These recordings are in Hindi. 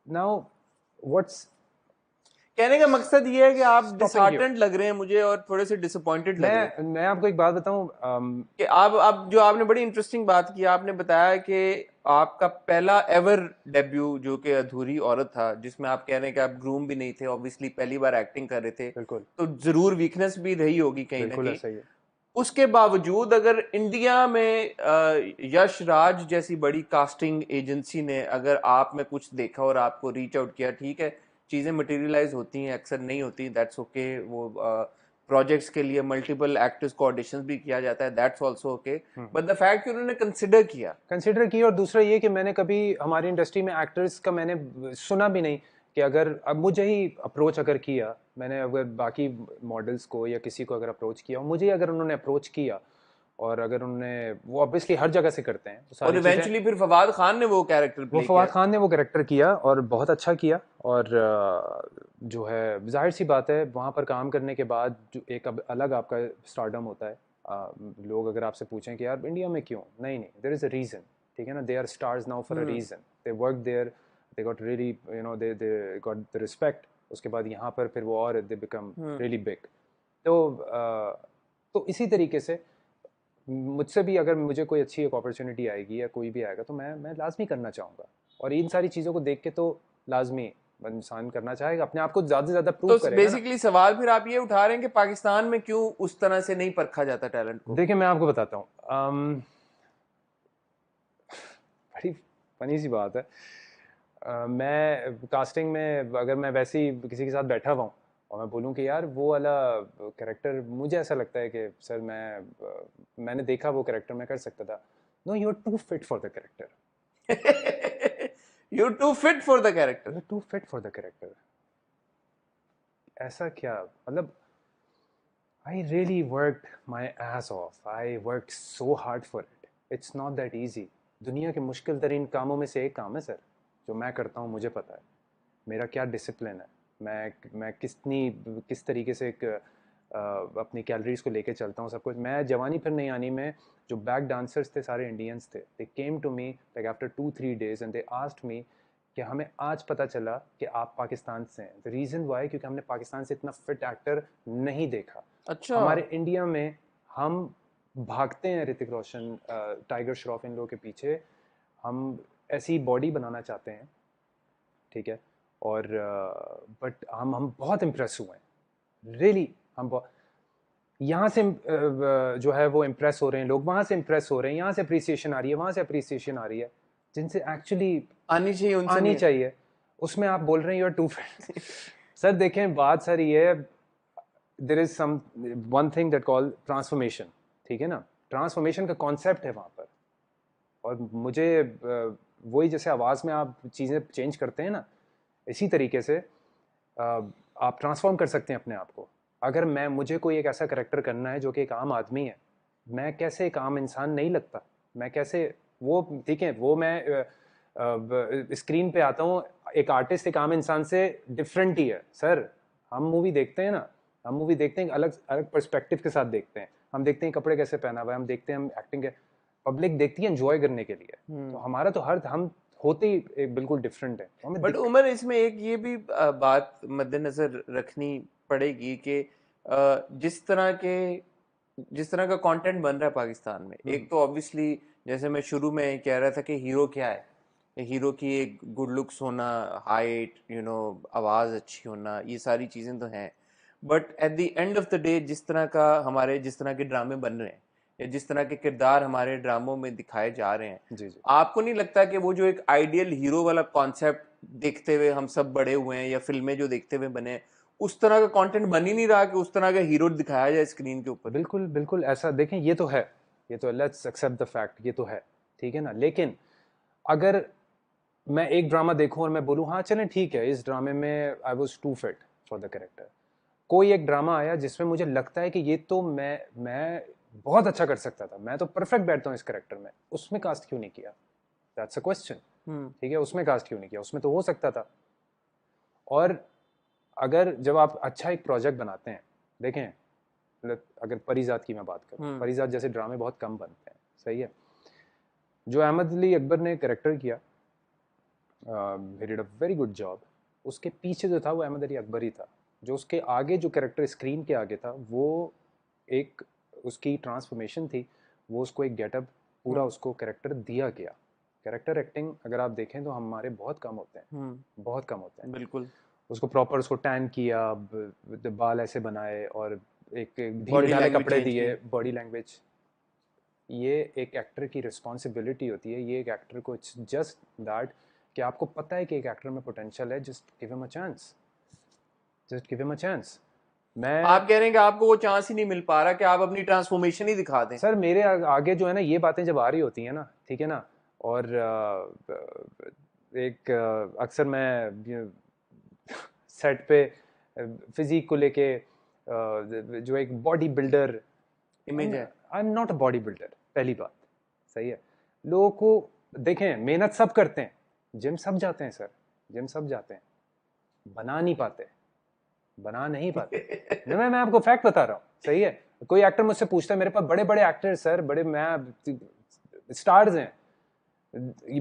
नाउ व्हाट्स कहने का मकसद ये है कि आप डिसहार्टेंड लग रहे हैं मुझे और थोड़े से डिसअपॉइंटेड लग रहे हैं। मैं आपको एक बात बताऊं, कि आप जो आपने बड़ी इंटरेस्टिंग बात की, आपने बताया कि आपका पहला एवर डेब्यू जो कि अधूरी औरत था, जिसमें आप कह रहे हैं कि आप ग्रूम भी नहीं थे, ऑब्वियसली पहली बार एक्टिंग कर रहे थे, बिल्कुल तो जरूर वीकनेस भी रही होगी कहीं ना बिल्कुल कहीं। ऐसा ही है। उसके बावजूद अगर इंडिया में यश राज जैसी बड़ी कास्टिंग एजेंसी ने अगर आप में कुछ देखा और आपको रीच आउट किया, ठीक है, चीजें मटेरियलाइज होती हैं, अक्सर नहीं होती, दैट्स ओके। वो प्रोजेक्ट्स के लिए मल्टीपल एक्टर्स को ऑडिशंस भी किया जाता है, that's also okay. But the fact कि उन्होंने कंसिडर किया। कंसिडर किया, और दूसरा ये कि मैंने कभी हमारी इंडस्ट्री में एक्टर्स का मैंने सुना भी नहीं कि अगर अब मुझे ही अप्रोच अगर किया, मैंने अगर बाकी मॉडल्स को या किसी को अगर अप्रोच किया, और मुझे अगर उन्होंने अप्रोच किया, और अगर उन्होंने, वो ऑब्वियसली हर जगह से करते हैं तो और सारी चीज़ें, इवेंचुअली फिर फवाद खान ने वो कैरेक्टर वो प्ले फवाद किया। खान ने वो कैरेक्टर किया और बहुत अच्छा किया। और जो है जाहिर सी बात है, वहाँ पर काम करने के बाद जो एक अब अलग आपका स्टारडम होता है। लोग अगर आपसे पूछें कि यार इंडिया में क्यों, नहीं नहीं, देयर इज़ अ रीज़न, ठीक है ना, they are stars now for a reason, they work there, they got really, you know, they got the respect. उसके बाद यहाँ पर फिर वो और दे बिकम रियली बिग। तो तो इसी तरीके से मुझसे भी अगर मुझे कोई अच्छी एक अपॉर्चुनिटी आएगी या कोई भी आएगा तो मैं लाजमी करना चाहूँगा। और इन सारी चीज़ों को देख के तो लाजमी इंसान करना चाहेगा, अपने आप को ज़्यादा से ज़्यादा प्रूव तो करेगा ना। बेसिकली सवाल फिर आप ये उठा रहे हैं कि पाकिस्तान में क्यों उस तरह से नहीं परखा जाता टैलेंट को। देखिए मैं आपको बताता हूँ, बड़ी फनी सी बात है। मैं कास्टिंग में अगर मैं वैसे ही किसी के साथ बैठा हुआ हूँ और मैं बोलूँ कि यार वो वाला कैरेक्टर मुझे ऐसा लगता है कि सर मैंने देखा वो कैरेक्टर मैं कर सकता था, no you are too fit for the character, you too fit for the character. You are too fit for the character. ऐसा क्या मतलब, I really worked my ass off, I worked so hard for it, it's not that easy. दुनिया के मुश्किल तरीन कामों में से एक काम है सर, जो मैं करता हूँ मुझे पता है मेरा क्या डिसिप्लिन है, मैं किस तरीके से एक अपनी कैलोरीज को लेके चलता हूँ सब कुछ। मैं जवानी फिर नहीं आनी में जो बैक डांसर्स थे सारे इंडियंस थे, they came to me like after 2-3 days and they asked me कि हमें आज पता चला कि आप पाकिस्तान से हैं। द रीज़न वाई, क्योंकि हमने पाकिस्तान से इतना फिट एक्टर नहीं देखा। अच्छा। हमारे इंडिया में हम भागते हैं ऋतिक रोशन, टाइगर श्रॉफ, इन लोगों के पीछे। हम ऐसी बॉडी बनाना चाहते हैं, ठीक है, और बट हम बहुत इम्प्रेस हुए हैं रियली। हम बहुत यहाँ से जो है वो इम्प्रेस हो रहे हैं लोग, वहाँ से इम्प्रेस हो रहे हैं, यहाँ से अप्रिसिएशन आ रही है, वहाँ से अप्रिसिएशन आ रही है, जिनसे एक्चुअली आनी चाहिए उनसे आनी नहीं है। चाहिए। उसमें आप बोल रहे हैं you are too fit. Sir देखें बात सर ये है, there is some one thing that call transformation, ठीक है ना, ट्रांसफॉर्मेशन का कॉन्सेप्ट है वहाँ पर। और मुझे वही जैसे आवाज़ में आप चीज़ें चेंज करते हैं ना, इसी तरीके से आप ट्रांसफॉर्म कर सकते हैं अपने आप को। अगर मुझे कोई एक ऐसा करेक्टर करना है जो कि एक आम आदमी है, मैं कैसे एक आम इंसान नहीं लगता, मैं कैसे वो, ठीक है, वो मैं स्क्रीन पे आता हूँ एक आर्टिस्ट एक आम इंसान से डिफरेंट ही है सर। हम मूवी देखते हैं ना, हम मूवी देखते हैं अलग अलग पर्सपेक्टिव के साथ देखते हैं, हम देखते हैं कपड़े कैसे पहना हुआ है, हम देखते हैं हम एक्टिंग, पब्लिक देखती है एंजॉय करने के लिए। तो हमारा तो हर हम होते ही बिल्कुल डिफरेंट है, तो हमें बट उमर, इसमें एक ये भी बात मद्देनजर रखनी पड़ेगी कि जिस तरह का कंटेंट बन रहा है पाकिस्तान में, एक तो ऑब्वियसली जैसे मैं शुरू में कह रहा था कि हीरो क्या है, हीरो की एक गुड लुक्स होना, हाइट, आवाज अच्छी होना, ये सारी चीजें तो हैं। But at the end of the day जिस तरह के ड्रामे बन रहे हैं या जिस तरह के किरदार हमारे ड्रामों में दिखाए जा रहे हैं, जी जी। आपको नहीं लगता कि वो जो एक आइडियल हीरो वाला कॉन्सेप्ट देखते हुए हम सब बड़े हुए हैं या फिल्में जो देखते हुए बने, उस तरह का कंटेंट बन ही नहीं रहा कि उस तरह का हीरो दिखाया जाए स्क्रीन के ऊपर। बिल्कुल बिल्कुल ऐसा देखें, ये तो है, ये तो लेट्स एक्सेप्ट द फैक्ट, ये तो है, ठीक है ना। लेकिन अगर मैं एक ड्रामा देखूं और मैं बोलूं हाँ चलें ठीक है, इस ड्रामे में I was too fit for the character, कोई एक ड्रामा आया जिसमें मुझे लगता है कि ये तो मैं बहुत अच्छा कर सकता था, मैं तो परफेक्ट बैठता हूँ इस कैरेक्टर में, उसमें कास्ट क्यों नहीं किया, दैट्स अ क्वेश्चन। हम्म। ठीक है, उसमें कास्ट क्यों नहीं किया, उसमें तो हो सकता था। और अगर जब आप अच्छा एक प्रोजेक्ट बनाते हैं, देखें, अगर परिजात की मैं बात करूं, हम्म। परिजात जैसे ड्रामे बहुत कम बनते हैं, सही है। जो अहमद अली अकबर ने करेक्टर किया, he did a very good job. उसके पीछे जो था वो अहमद अली अकबर ही था। जो उसके आगे जो कैरेक्टर स्क्रीन के आगे था वो एक उसकी ट्रांसफॉर्मेशन थी, वो उसको एक गेटअप पूरा उसको कैरेक्टर दिया गया। कैरेक्टर एक्टिंग अगर आप देखें तो हमारे बहुत कम होते हैं, बहुत कम होते हैं। बिल्कुल। उसको प्रॉपर उसको टैन किया, बाल ऐसे बनाए और एक ढीले बॉडी ढाले लैंग्वेज कपड़े चेंज की। दिए, बॉडी लैंग्वेज। ये एक एक्टर की रिस्पॉन्सिबिलिटी होती है, ये एक एक्टर को जस्ट दैट कि आपको पता है कि एक एक्टर में पोटेंशियल है, just give him a chance, just give him a chance. मैं आप कह रहे हैं कि आपको वो चांस ही नहीं मिल पा रहा कि आप अपनी ट्रांसफॉर्मेशन ही दिखा दें। सर मेरे आगे जो है ना ये बातें जब आ रही होती हैं ना, ठीक है ना, और एक अक्सर मैं सेट पे फिजिक को लेके जो एक बॉडी बिल्डर इमेज है। आई am not a body builder, पहली बात। सही है, लोगों को देखें मेहनत सब करते हैं, जिम सब जाते हैं सर, जिम सब जाते हैं, बना नहीं पाते, बना नहीं पाते। मैं आपको फैक्ट बता रहा हूँ। सही है, कोई एक्टर मुझसे पूछता है, मेरे पास बड़े बड़े एक्टर सर, बड़े मैं स्टार्स हैं,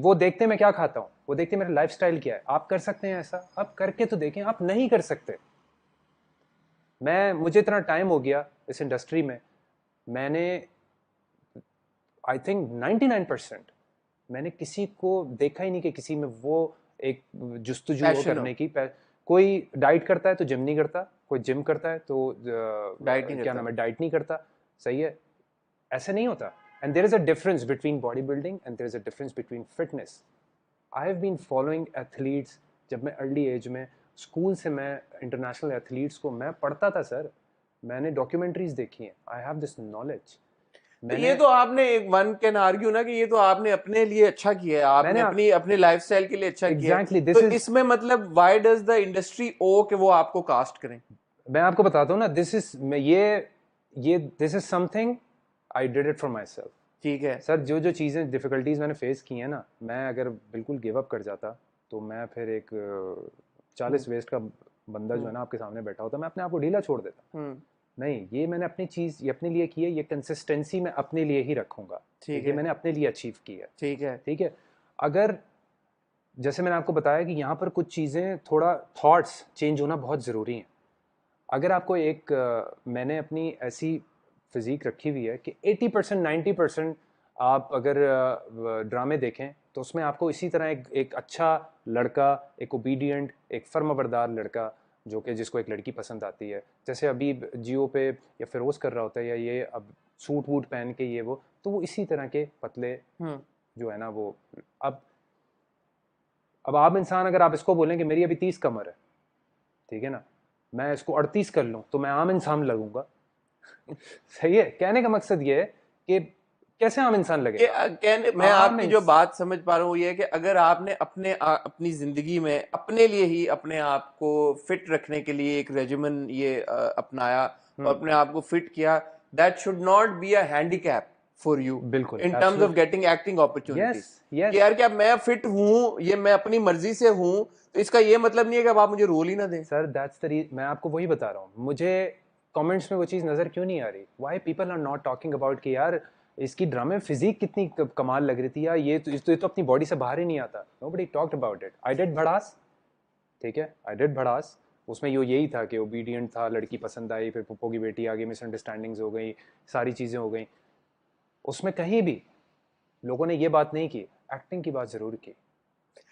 वो देखते हैं मैं क्या खाता हूँ, वो देखते हैं मेरा लाइफस्टाइल क्या है। आप कर सकते हैं ऐसा? आप करके तो देखें। आप नहीं कर सकते। मुझे इतना टाइम हो गया इस इंडस्ट्री में, मैंने आई थिंक 99% मैंने किसी को देखा ही नहीं कि किसी में वो एक जुस्तजू हो पैशन हो। करने की। कोई डाइट करता है तो जिम नहीं करता, कोई जिम करता है तो डाइट नहीं क्या करता। नाम है, डाइट नहीं करता। सही है, ऐसे नहीं होता। And there is a difference between body building and there is a difference between fitness. I have been following athletes जब मैं अर्ली एज में, स्कूल से मैं इंटरनेशनल एथलीट्स को मैं पढ़ता था सर, मैंने डॉक्यूमेंट्रीज देखी हैं, आई हैव दिस नॉलेज। तो ये मैंने तो आपने एक वन कैन आर्ग्यू ना कि ये तो आपने अपने लिए अच्छा किया है, आपने मैंने अपनी अपने लाइफस्टाइल के लिए अच्छा किया है। एग्जैक्टली तो दिस इज, इसमें मतलब व्हाई डज द इंडस्ट्री ओ कि वो आपको कास्ट करें? मैं आपको बताता हूँ ना, दिस इज ये this is something I did it for my self. ठीक है। सर जो जो चीज़ें डिफ़िकल्टीज मैंने फेस की हैं ना, मैं अगर बिल्कुल गिव अप कर जाता तो मैं फिर एक 40 वेस्ट का बंदा जो है ना आपके सामने बैठा होता, मैं अपने आप को ढीला छोड़ देता। नहीं, ये मैंने अपनी चीज़ ये अपने लिए की है, ये कंसिस्टेंसी मैं अपने लिए ही रखूंगा। ठीक ये है। मैंने अपने लिए अचीव की है। ठीक है। ठीक है, अगर जैसे मैंने आपको बताया कि यहाँ पर कुछ चीज़ें थोड़ा थॉट्स चेंज होना बहुत ज़रूरी हैं। अगर आपको एक मैंने अपनी ऐसी फिजिक रखी हुई है कि 80% 90% आप अगर ड्रामे देखें तो उसमें आपको इसी तरह एक अच्छा लड़का, एक ओबीडियंट, एक फर्माबरदार लड़का जो कि जिसको एक लड़की पसंद आती है, जैसे अभी जियो पे या फिरोज कर रहा होता है, या ये अब सूट वूट पहन के ये वो, तो वो इसी तरह के पतले जो है ना वो। अब अब आप इंसान अगर आप इसको बोलें कि मेरी अभी 30 कमर है, ठीक है ना, मैं इसको 38 कर लूँ तो मैं आम इंसान लगूंगा। सही है, कहने का मकसद ये है कि कैसे आम इंसान कि लगेगा आप? कहने मैं आम आपकी जो इंस बात समझ पा रहा हूँ ये है कि अगर आपने अपनी जिंदगी में अपने लिए ही अपने आप को फिट रखने के लिए एक रेजिमेन ये अपनाया और अपने आप को फिट किया, that should not be a handicap for you बिल्कुल, in terms of absolutely, getting acting opportunities. Yes कि यस। यार क्या मैं फिट हूँ, ये मैं अपनी मर्जी से हूँ, तो इसका ये मतलब नहीं है कि अब आप मुझे रोल ही ना दें। सर दैट्स द मैं आपको वही बता रहा हूँ, मुझे कमेंट्स में वो चीज़ नज़र क्यों नहीं आ रही? Why people are not talking about कि यार इसकी ड्रामे फिजिक कितनी कमाल लग रही थी यार, ये तो अपनी बॉडी से बाहर ही नहीं आता। Nobody talked about it. I did भड़ास, ठीक है, आई डिड भड़ास। उसमें यही था कि ओबीडियंट था, लड़की पसंद आई, फिर पप्पो की बेटी आ गई, मिसअंडरस्टैंडिंग्स हो गई, सारी चीज़ें हो गई। उसमें कहीं भी लोगों ने ये बात नहीं की, एक्टिंग की बात ज़रूर की।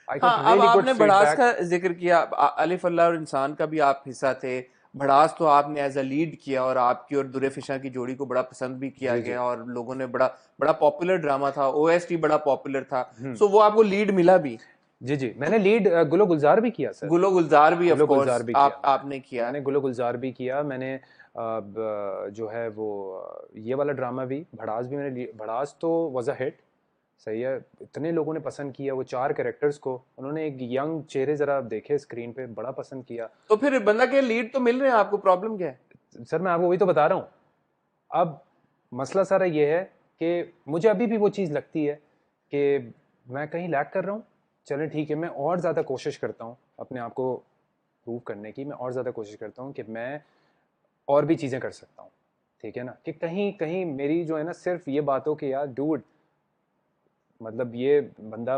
आई गॉट हाँ, अब रियली गुड आपने भड़ास फीडबैक। का जिक्र किया, अलिफ अल्लाह और इंसान का भी आप हिस्सा थे। भड़ास तो आपने एज अ लीड किया और आपकी और दुरे फिशा की जोड़ी को बड़ा पसंद भी किया जी जी। गया और लोगों ने बड़ा बड़ा पॉपुलर ड्रामा था, ओएसटी बड़ा पॉपुलर था। सो वो आपको लीड मिला भी। जी जी, मैंने लीड गुलो गुलजार भी किया सर। गुलो गुलजार भी ऑफ गुलो गुलजार कोर्स भी किया आपने किया। मैंने गुलो गुलजार भी किया। मैंने जो है वो ये वाला ड्रामा भी, भड़ास भी मैंने भड़ास तो वॉज अ हिट। सही है, इतने लोगों ने पसंद किया वो 4 कैरेक्टर्स को, उन्होंने एक यंग चेहरे ज़रा देखे स्क्रीन पे, बड़ा पसंद किया। तो फिर बंदा के लीड तो मिल रहे हैं आपको, प्रॉब्लम क्या है? सर मैं आपको वही तो बता रहा हूँ। अब मसला सारा ये है कि मुझे अभी भी वो चीज़ लगती है कि मैं कहीं लैग कर रहा हूँ। चलें ठीक है, मैं और ज़्यादा कोशिश करता हूँ अपने आप को प्रूव करने की, मैं और ज़्यादा कोशिश करता हूँ कि मैं और भी चीज़ें कर सकता हूँ। ठीक है ना, कि कहीं कहीं मेरी जो है ना सिर्फ ये बात हो कि यार डूड, मतलब ये बंदा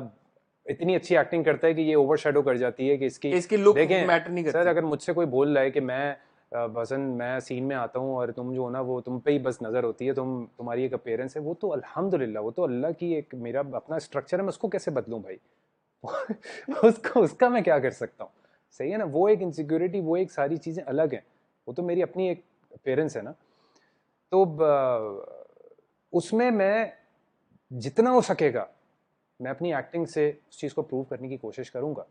इतनी अच्छी एक्टिंग करता है कि ये ओवरशैडो कर जाती है कि इसकी लुक देखें मैटर नहीं सर, करती। अगर मुझसे कोई बोल रहा है कि बसन मैं सीन में आता हूँ और तुम जो हो ना वो तुम पे ही बस नजर होती है, तुम्हारी एक अपीयरेंस है, वो तो अल्हम्दुलिल्लाह, वो तो अल्लाह की एक मेरा अपना स्ट्रक्चर है, मैं उसको कैसे बदलूं भाई? उसका मैं क्या कर सकता हूँ? सही है ना, वो एक इनसिक्योरिटी, वो एक सारी चीजें अलग हैं, वो तो मेरी अपनी एक अपीयरेंस है ना। तो उसमें मैं जितना हो सकेगा मैं अपनी एक्टिंग से उस चीज को प्रूव करने की कोशिश करूंगा।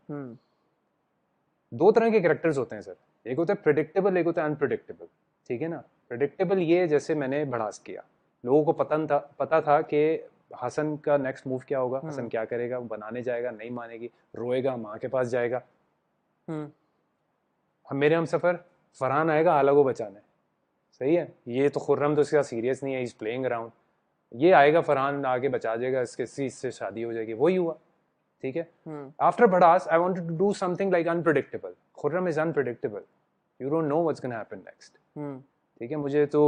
दो तरह के कैरेक्टर्स होते हैं सर, एक होता है प्रिडिक्टेबल, एक होता है अनप्रिडिक्टेबल। ठीक है ना, प्रिडिक्टेबल ये जैसे मैंने भड़ास किया, लोगों को पता था कि हसन का नेक्स्ट मूव क्या होगा, हसन क्या करेगा, वो बनाने जाएगा, नहीं मानेगी, रोएगा, माँ के पास जाएगा। हम मेरे हम सफर फरहान आएगा आला को बचाने, सही है, ये तो खुर्रम तो इसका सीरियस नहीं है, इज प्लेइंग अराउंड, ये आएगा फरहान आगे बचा देगा, इससे शादी हो जाएगी, वही हुआ। ठीक है, after Bhadaas I wanted to do something like unpredictable. Khurram is unpredictable, you don't know what's gonna happen next. ठीक है, मुझे तो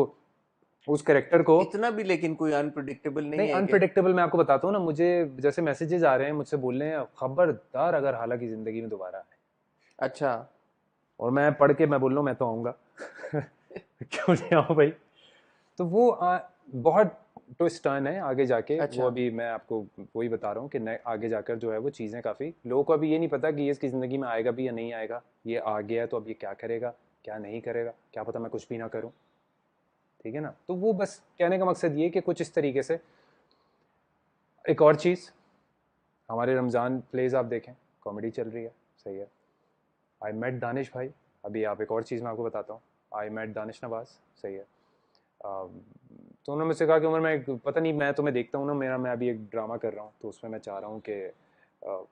उस कैरेक्टर को इतना भी लेकिन कोई अनप्रिडिक्टेबल नहीं है। अनप्रेडिक्टेबल मैं आपको बताता हूँ ना, मुझे जैसे मैसेजेस आ रहे हैं, मुझसे बोल रहे हैं खबरदार अगर हालांकि जिंदगी में दोबारा आए। अच्छा। और मैं पढ़ के मैं बोल रहा हूँ मैं तो आऊंगा। क्यों नहीं आऊँ भाई? तो वो बहुत ट्विस्ट टर्न है आगे जाके। अच्छा। वो अभी मैं आपको वही बता रहा हूँ कि आगे जाकर जो है वो चीज़ें काफ़ी, लोगों को अभी ये नहीं पता कि ये इसकी ज़िंदगी में आएगा भी या नहीं आएगा, ये आ गया है तो अब ये क्या करेगा क्या नहीं करेगा, क्या पता मैं कुछ भी ना करूँ। ठीक है ना, तो वो बस कहने का मकसद ये कि कुछ इस तरीके से। एक और चीज़, हमारे रमज़ान प्लेज आप देखें, कॉमेडी चल रही है, सही है। आई मेट दानिश भाई, अभी आप एक और चीज़ मैं आपको बताता हूँ, आई मेट दानिश नवाज, सही है। तो उन्होंने मुझसे कहा कि उमर मैं पता नहीं, मैं तुम्हें देखता हूँ ना, मैं अभी एक ड्रामा कर रहा हूँ तो उसमें मैं चाह रहा हूँ कि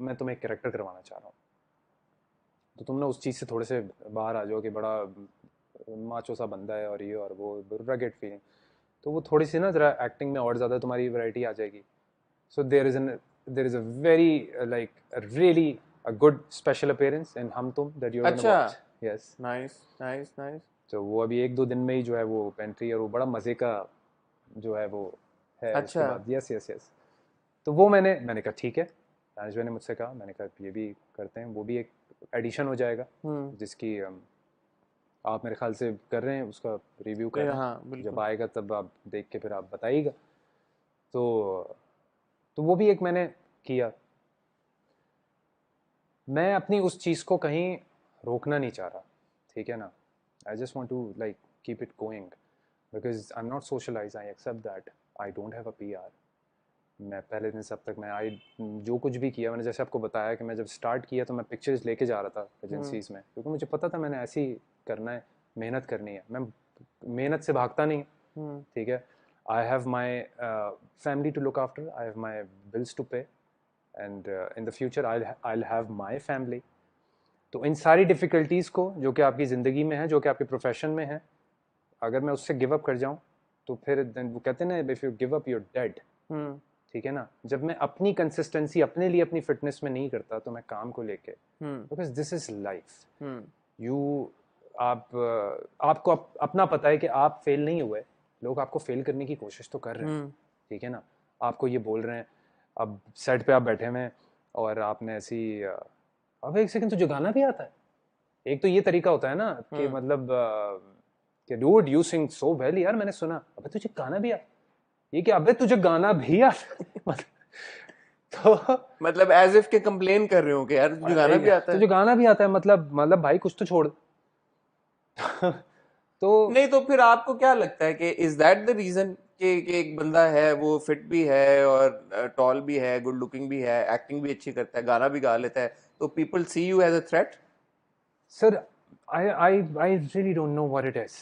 मैं तुम्हें एक कैरेक्टर करवाना चाह रहा हूँ, तो तुम ना उस चीज़ से थोड़े से बाहर आ जाओ कि बड़ा माचो सा बंदा है और ये और वो, रगेट फीलिंग, तो वो थोड़ी सी ना ज़रा एक्टिंग में और ज़्यादा तुम्हारी वैरायटी आ जाएगी। So there is a very like really a good special appearance in Hum Tum that you are gonna watch. Yes, nice nice nice. तो वो अभी एक दो दिन में ही जो है वो पेंट्री, और वो बड़ा मज़े का जो है वो है। उसके अच्छा। बाद यस यस यस, तो वो मैंने कहा ठीक है, दानिश भाई ने मुझसे कहा, मैंने कहा ये भी करते हैं, वो भी एक एडिशन हो जाएगा जिसकी आप मेरे ख्याल से कर रहे हैं, उसका रिव्यू कर रहे हैं। हाँ बिल्कुल। जब आएगा तब आप देख के फिर आप बताइएगा। तो वो भी एक मैंने किया। मैं अपनी उस चीज़ को कहीं रोकना नहीं चाह रहा, ठीक है ना, I just want to like keep it going because I am not socialize, I accept that I don't have a PR। मैं पहले दिन से अब तक मैं जो कुछ भी किया, मैंने जैसे आपको बताया कि मैं जब स्टार्ट किया तो मैं पिक्चर्स लेके जा रहा था एजेंसीज में, क्योंकि मुझे पता था मैंने ऐसे ही करना है, मेहनत करनी है, मैं मेहनत से भागता नहीं। ठीक है, I have my family to look after, I have my bills to pay, and in the future I have my family. तो इन सारी डिफ़िकल्टीज़ को जो कि आपकी ज़िंदगी में है, जो कि आपके प्रोफेशन में है, अगर मैं उससे गिव अप कर जाऊँ तो फिर वो कहते हैं ना, if you give up your dead. ठीक है ना, जब मैं अपनी कंसिस्टेंसी अपने लिए अपनी फिटनेस में नहीं करता तो मैं काम को लेके, because this is life, you आपको अपना पता है कि आप फेल नहीं हुए, लोग आपको फेल करने की कोशिश तो कर रहे हैं। ठीक है ना, आपको ये बोल रहे हैं, अब सेट पे आप बैठे हुए हैं और आपने ऐसी अब एक सेकंड तुझे गाना भी आता है, एक तो ये तरीका होता है ना कि मतलब कि dude you sing so well, यार मैंने सुना, अबे तुझे गाना भी आता, ये क्या, अबे तुझे गाना भी आता। तो मतलब एज इफ के कंप्लेन कर रहे हो कि यार तुझे गाना भी आता है। तुझे गाना भी आता है, मतलब भाई कुछ तो छोड़। तो नहीं तो फिर आपको क्या लगता है कि इज दैट द रीजन कि एक बंदा है, वो फिट भी है और टॉल भी है, गुड लुकिंग भी है, एक्टिंग भी अच्छी करता है, गाना भी गा लेता है, तो people see you as a threat? Sir I really don't know what it is,